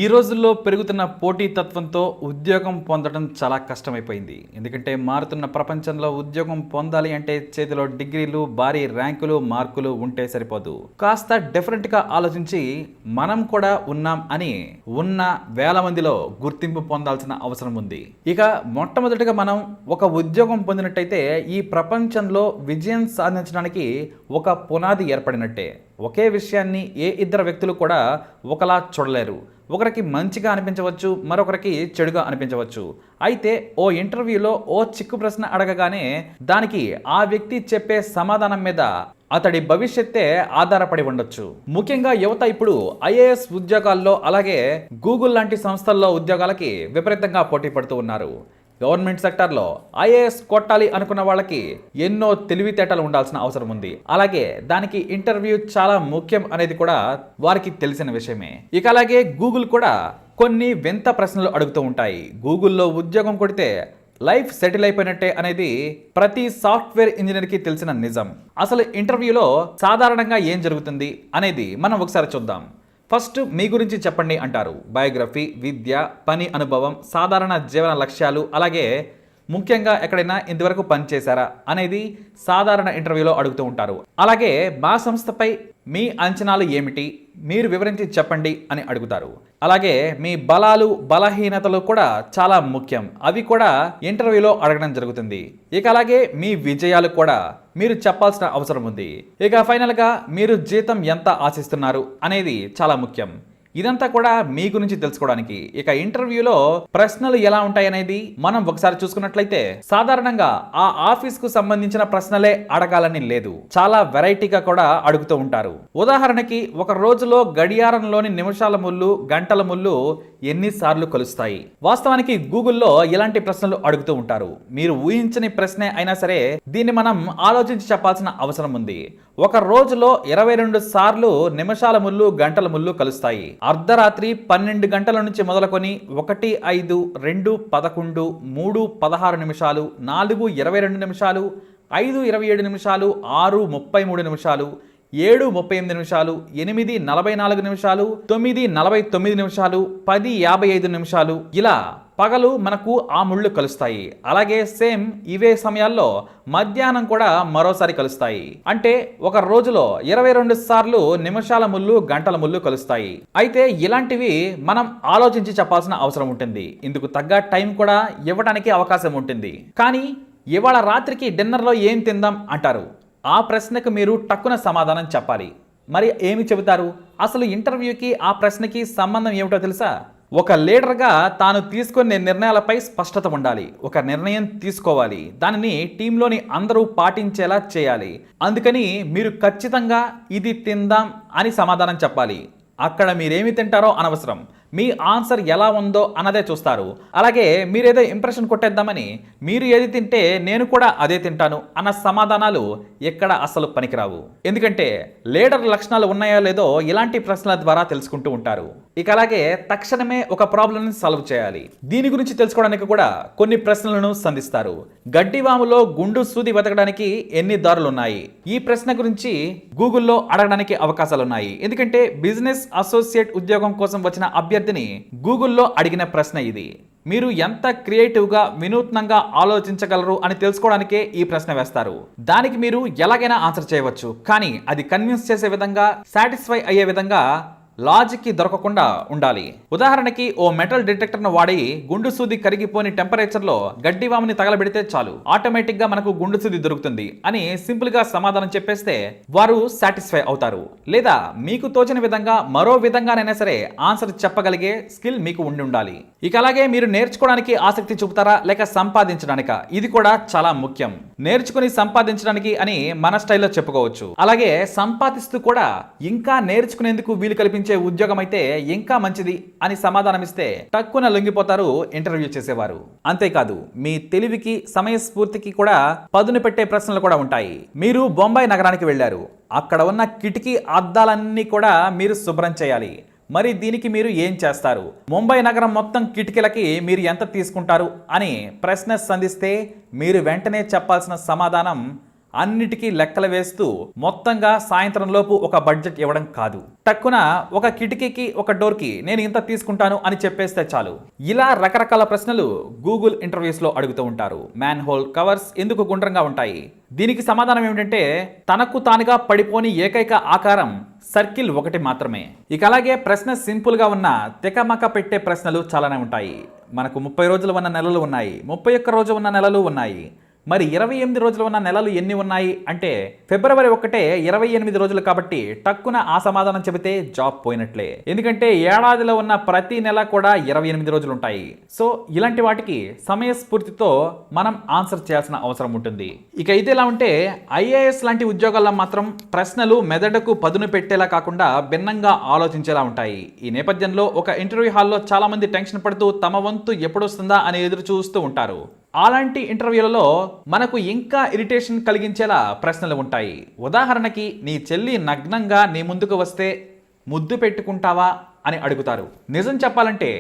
ఈ రోజుల్లో పెరుగుతున్న పోటీతత్వంతో ఉద్యోగం పొందడం చాలా కష్టమైపోయింది. ఎందుకంటే మారుతున్న ప్రపంచంలో ఉద్యోగం పొందాలి అంటే చేతిలో డిగ్రీలు, భారీ ర్యాంకులు, మార్కులు ఉంటే సరిపోదు. కాస్త డిఫరెంట్గా ఆలోచించి మనం కూడా ఉన్నాం అని ఉన్న వేల మందిలో గుర్తింపు పొందాల్సిన అవసరం ఉంది. ఇక మొట్టమొదటిగా మనం ఒక ఉద్యోగం పొందినట్టయితే ఈ ప్రపంచంలో విజయం సాధించడానికి ఒక పునాది ఏర్పడినట్టే. ఒకే విషయాన్ని ఏ ఇద్దరు వ్యక్తులు కూడా ఒకలా చూడలేరు. ఒకరికి మంచిగా అనిపించవచ్చు, మరొకరికి చెడుగా అనిపించవచ్చు. అయితే ఓ ఇంటర్వ్యూలో ఓ చిక్కు ప్రశ్న అడగగానే దానికి ఆ వ్యక్తి చెప్పే సమాధానం మీద అతడి భవిష్యత్తే ఆధారపడి ఉండొచ్చు. ముఖ్యంగా యువత ఇప్పుడు ఐఏఎస్ ఉద్యోగాల్లో, అలాగే గూగుల్ లాంటి సంస్థల్లో ఉద్యోగాలకి విపరీతంగా పోటీ పడుతూ ఉన్నారు. గవర్నమెంట్ సెక్టార్లో ఐఏఎస్ కొట్టాలి అనుకున్న వాళ్ళకి ఎన్నో తెలివితేటలు ఉండాల్సిన అవసరం ఉంది. అలాగే దానికి ఇంటర్వ్యూ చాలా ముఖ్యం అనేది కూడా వారికి తెలిసిన విషయమే. ఇక అలాగే గూగుల్ కూడా కొన్ని వింత ప్రశ్నలు అడుగుతూ ఉంటాయి. గూగుల్లో ఉద్యోగం కొడితే లైఫ్ సెటిల్ అయిపోయినట్టే అనేది ప్రతి సాఫ్ట్వేర్ ఇంజనీర్కి తెలిసిన నిజం. అసలు ఇంటర్వ్యూలో సాధారణంగా ఏం జరుగుతుంది అనేది మనం ఒకసారి చూద్దాం. ఫస్ట్ మీ గురించి చెప్పండి అంటారు. బయోగ్రఫీ, విద్య, పని అనుభవం, సాధారణ జీవన లక్ష్యాలు, అలాగే ముఖ్యంగా ఎక్కడైనా ఇంతవరకు పని చేశారా అనేది సాధారణ ఇంటర్వ్యూలో అడుగుతూ ఉంటారు. అలాగే మా సంస్థపై మీ అంచనాలు ఏమిటి, మీరు వివరించి చెప్పండి అని అడుగుతారు. అలాగే మీ బలాలు, బలహీనతలు కూడా చాలా ముఖ్యం. అవి కూడా ఇంటర్వ్యూలో అడగడం జరుగుతుంది. ఇక అలాగే మీ విజయాలు కూడా మీరు చెప్పాల్సిన అవసరం ఉంది. ఇక ఫైనల్గా మీరు జీతం ఎంత ఆశిస్తున్నారు అనేది చాలా ముఖ్యం. ఇదంతా కూడా మీ గురించి తెలుసుకోవడానికి. ఇక ఇంటర్వ్యూలో ప్రశ్నలు ఎలా ఉంటాయనేది మనం ఒకసారి చూసుకున్నట్లయితే సాధారణంగా ఆ ఆఫీస్ కు సంబంధించిన ప్రశ్నలే అడగాలని లేదు, చాలా వెరైటీగా కూడా అడుగుతూ ఉంటారు. ఉదాహరణకి ఒక రోజులో గడియారంలోని నిమిషాల ముళ్ళు, గంటల ముళ్ళు ఎన్నిసార్లు కలుస్తాయి? వాస్తవానికి గూగుల్లో ఇలాంటి ప్రశ్నలు అడుగుతూ ఉంటారు. మీరు ఊహించని ప్రశ్నే అయినా సరే దీన్ని మనం ఆలోచించి చెప్పాల్సిన అవసరం ఉంది. ఒక రోజులో 22 సార్లు నిమిషాల ముళ్ళు, గంటల ముళ్ళు కలుస్తాయి. అర్ధరాత్రి 12 గంటల నుంచి మొదలుకొని 1, 5, 2, 11, 3, 16 నిమిషాలు, 4, 22 నిమిషాలు, 5, 27 నిమిషాలు, 6, 33 నిమిషాలు, 7, 38 నిమిషాలు, 8, 44 నిమిషాలు, 9, 49 నిమిషాలు, 10, 55 నిమిషాలు, ఇలా పగలు మనకు ఆ ముళ్ళు కలుస్తాయి. అలాగే సేమ్ ఇవే సమయాల్లో మధ్యాహ్నం కూడా మరోసారి కలుస్తాయి. అంటే ఒక రోజులో 22 సార్లు నిమిషాల ముళ్ళు, గంటల ముళ్ళు కలుస్తాయి. అయితే ఇలాంటివి మనం ఆలోచించి చెప్పాల్సిన అవసరం ఉంటుంది. ఇందుకు తగ్గ టైం కూడా ఇవ్వడానికి అవకాశం ఉంటుంది. కానీ ఇవాళ రాత్రికి డిన్నర్లో ఏం తిందాం అంటారు. ఆ ప్రశ్నకు మీరు టక్కున సమాధానం చెప్పాలి. మరి ఏమి చెబుతారు? అసలు ఇంటర్వ్యూకి ఆ ప్రశ్నకి సంబంధం ఏమిటో తెలుసా? ఒక లీడర్గా తాను తీసుకునే నిర్ణయాలపై స్పష్టత ఉండాలి. ఒక నిర్ణయం తీసుకోవాలి, దానిని టీంలోని అందరూ పాటించేలా చేయాలి. అందుకని మీరు ఖచ్చితంగా ఇది తిందాం అని సమాధానం చెప్పాలి. అక్కడ మీరేమి తింటారో అనవసరం, మీ ఆన్సర్ ఎలా ఉందో అన్నదే చూస్తారు. అలాగే మీరేదో ఇంప్రెషన్ కొట్టేద్దామని మీరు ఏది తింటే నేను కూడా అదే తింటాను అన్న సమాధానాలు ఎక్కడ అస్సలు పనికిరావు. ఎందుకంటే లీడర్ లక్షణాలు ఉన్నాయో లేదో ఇలాంటి ప్రశ్నల ద్వారా తెలుసుకుంటూ ఉంటారు. ఇక అలాగే తక్షణమే ఒక ప్రాబ్లంని సాల్వ్ చేయాలి. దీని గురించి తెలుసుకోవడానికి కూడా కొన్ని ప్రశ్నలను సంధిస్తారు. గడ్డివాములో గుండు సూది వెతకడానికి ఎన్ని దారులు ఉన్నాయి? ఈ ప్రశ్న గురించి గూగుల్లో అడగడానికి అవకాశాలు ఉన్నాయి. ఎందుకంటే బిజినెస్ అసోసియేట్ ఉద్యోగం కోసం వచ్చిన అభ్యర్థిని గూగుల్లో అడిగిన ప్రశ్న ఇది. మీరు ఎంత క్రియేటివ్గా, వినూత్నంగా ఆలోచించగలరు అని తెలుసుకోవడానికే ఈ ప్రశ్న వేస్తారు. దానికి మీరు ఎలాగైనా ఆన్సర్ చేయవచ్చు, కానీ అది కన్విన్స్ చేసే విధంగా, సాటిస్ఫై అయ్యే విధంగా లాజిక్కి దొరకకుండా ఉండాలి. ఉదాహరణకి ఓ మెటల్ డిటెక్టర్ను వాడి గుండు సూది కరిగిపోని టెంపరేచర్లో గడ్డివాముని తగలబెడితే చాలు, ఆటోమేటిక్గా మనకు గుండు సూది దొరుకుతుంది అని సింపుల్గా సమాధానం చెప్పేస్తే వారు సాటిస్ఫై అవుతారు. లేదా మీకు తోచిన విధంగా మరో విధంగానైనా సరే ఆన్సర్ చెప్పగలిగే స్కిల్ మీకు ఉండి ఉండాలి. ఇక అలాగే మీరు నేర్చుకోవడానికి ఆసక్తి చూపుతారా లేక సంపాదించడానికా? ఇది కూడా చాలా ముఖ్యం. నేర్చుకుని సంపాదించడానికి అని మన స్టైల్లో చెప్పుకోవచ్చు. అలాగే సంపాదిస్తూ కూడా ఇంకా నేర్చుకునేందుకు వీలు కల్పించే ఉద్యోగం అయితే ఇంకా మంచిది అని సమాధానమిస్తే టక్కున లొంగిపోతారు ఇంటర్వ్యూ చేసేవారు. అంతేకాదు మీ తెలివికి, సమయస్ఫూర్తికి కూడా పదును పెట్టే ప్రశ్నలు కూడా ఉంటాయి. మీరు బొంబాయి నగరానికి వెళ్ళారు. అక్కడ ఉన్న కిటికీ అద్దాలన్నీ కూడా మీరు శుభ్రం చేయాలి. మరి దీనికి మీరు ఏం చేస్తారు? ముంబై నగరం మొత్తం కిటికీలకి మీరు ఎంత తీసుకుంటారు అని ప్రశ్న సంధిస్తే మీరు వెంటనే చెప్పాల్సిన సమాధానం అన్నిటికీ లెక్కలు వేస్తూ మొత్తంగా సాయంత్రం లోపు ఒక బడ్జెట్ ఇవ్వడం కాదు. టక్కున ఒక కిటికీకి ఒక డోర్కి నేను ఇంత తీసుకుంటాను అని చెప్పేస్తే చాలు. ఇలా రకరకాల ప్రశ్నలు గూగుల్ ఇంటర్వ్యూస్ లో అడుగుతూ ఉంటారు. మ్యాన్ హోల్ కవర్స్ ఎందుకు గుండ్రంగా ఉంటాయి? దీనికి సమాధానం ఏమిటంటే తనకు తానుగా పడిపోని ఏకైక ఆకారం సర్కిల్ ఒకటి మాత్రమే. ఇక అలాగే ప్రశ్న సింపుల్ గా ఉన్న తెకమక పెట్టే ప్రశ్నలు చాలానే ఉంటాయి. మనకు 30 రోజులు ఉన్న నెలలు ఉన్నాయి, 31 రోజు ఉన్న నెలలు ఉన్నాయి. మరి 28 రోజులు ఉన్న నెలలు ఎన్ని ఉన్నాయి అంటే ఫిబ్రవరి 1 28 రోజులు కాబట్టి టక్కున ఆ సమాధానం చెబితే జాబ్ పోయినట్లే. ఎందుకంటే ఏడాదిలో ఉన్న ప్రతి నెల కూడా 28 రోజులు ఉంటాయి. సో ఇలాంటి వాటికి సమయస్ఫూర్తితో మనం ఆన్సర్ చేయాల్సిన అవసరం ఉంటుంది. ఇక ఇది ఎలా ఉంటే ఐఏఎస్ లాంటి ఉద్యోగాల్లో మాత్రం ప్రశ్నలు మెదడుకు పదును పెట్టేలా కాకుండా భిన్నంగా ఆలోచించేలా ఉంటాయి. ఈ నేపథ్యంలో ఒక ఇంటర్వ్యూ హాల్లో చాలా మంది టెన్షన్ పడుతూ తమ వంతు ఎప్పుడొస్తుందా అని ఎదురు చూస్తూ ఉంటారు. అలాంటి ఇంటర్వ్యూలలో మనకు ఇంకా ఇరిటేషన్ కలిగించేలా ప్రశ్నలు ఉంటాయి. ఉదాహరణకి నీ చెల్లి నగ్నంగా నీ ముందుకు వస్తే ముద్దు పెట్టుకుంటావా అని అడుగుతారు. నిజం చెప్పాలంటే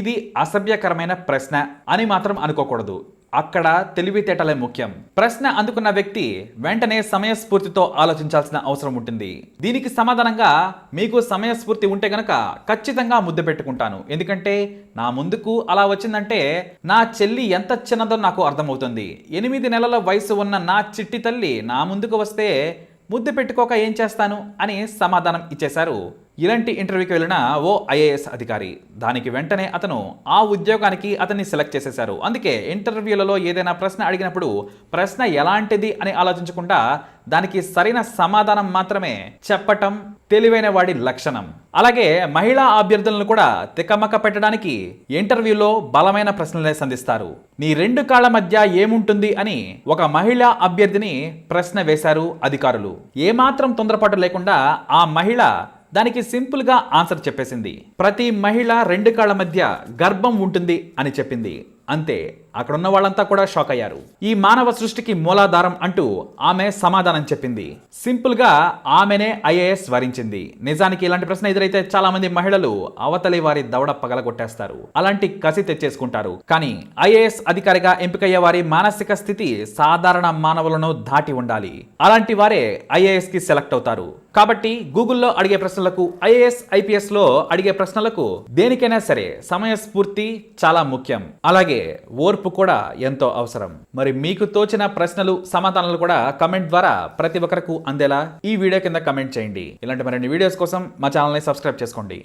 ఇది అసభ్యకరమైన ప్రశ్న అని మాత్రం అనుకోకూడదు. అక్కడ తెలివితేటలే ముఖ్యం. ప్రశ్న అందుకున్న వ్యక్తి వెంటనే సమయస్ఫూర్తితో ఆలోచించాల్సిన అవసరం ఉంటుంది. దీనికి సమాధానంగా మీకు సమయస్ఫూర్తి ఉంటే గనక ఖచ్చితంగా ముద్దు పెట్టుకుంటాను. ఎందుకంటే నా ముందుకు అలా వచ్చిందంటే నా చెల్లి ఎంత చిన్నదో నాకు అర్థమవుతుంది. 8 నెలల వయసు ఉన్న నా చిట్టి తల్లి నా ముందుకు వస్తే ముద్దు పెట్టుకోక ఏం చేస్తాను అని సమాధానం ఇచ్చేశారు ఇలాంటి ఇంటర్వ్యూకి వెళ్ళిన ఓ ఐఏఎస్ అధికారి. దానికి వెంటనే అతను ఆ ఉద్యోగానికి అతన్ని సెలెక్ట్ చేసేశారు. అందుకే ఇంటర్వ్యూలలో ఏదైనా ప్రశ్న అడిగినప్పుడు ప్రశ్న ఎలాంటిది అని ఆలోచించకుండా దానికి సరైన సమాధానం మాత్రమే చెప్పటం తెలివైన వాడి లక్షణం. అలాగే మహిళా అభ్యర్థులను కూడా తికమక పెట్టడానికి ఇంటర్వ్యూలో బలమైన ప్రశ్నలే సంధిస్తారు. నీ 2 కాళ్ల మధ్య ఏముంటుంది అని ఒక మహిళా అభ్యర్థిని ప్రశ్న వేశారు అధికారులు. ఏమాత్రం తొందరపాటు లేకుండా ఆ మహిళ దానికి సింపుల్ గా ఆన్సర్ చెప్పేసింది. ప్రతి మహిళ 2 కాళ్ల మధ్య గర్భం ఉంటుంది అని చెప్పింది. అంతే, అక్కడున్న వాళ్ళంతా కూడా షాక్ అయ్యారు. ఈ మానవ సృష్టికి మూలాధారం అంటూ ఆమె సమాధానం చెప్పింది. సింపుల్ గా ఆమెనే ఐఏఎస్ వరించింది. నిజానికి ఇలాంటి ప్రశ్న ఎదురైతే చాలా మంది మహిళలు అవతలి వారి దవడ పగలగొట్టేస్తారు, అలాంటి కసి తెచ్చేసుకుంటారు. కానీ ఐఏఎస్ అధికారిగా ఎంపికయ్యే వారి మానసిక స్థితి సాధారణ మానవులను దాటి ఉండాలి. అలాంటి వారే ఐఏఎస్ కి సెలెక్ట్ అవుతారు. కాబట్టి గూగుల్లో అడిగే ప్రశ్నలకు, ఐఏఎస్ ఐపీఎస్ లో అడిగే ప్రశ్నలకు దేనికైనా సరే సమయస్ఫూర్తి చాలా ముఖ్యం. అలాగే ఓర్పు కూడా ఎంతో అవసరం. మరి మీకు తోచిన ప్రశ్నలు, సమాధానాలు కూడా కమెంట్ ద్వారా ప్రతి ఒక్కరికి అందేలా ఈ వీడియో కింద కమెంట్ చేయండి. ఇలాంటి మరిన్ని వీడియోస్ కోసం మా ఛానల్ని సబ్స్క్రైబ్ చేసుకోండి.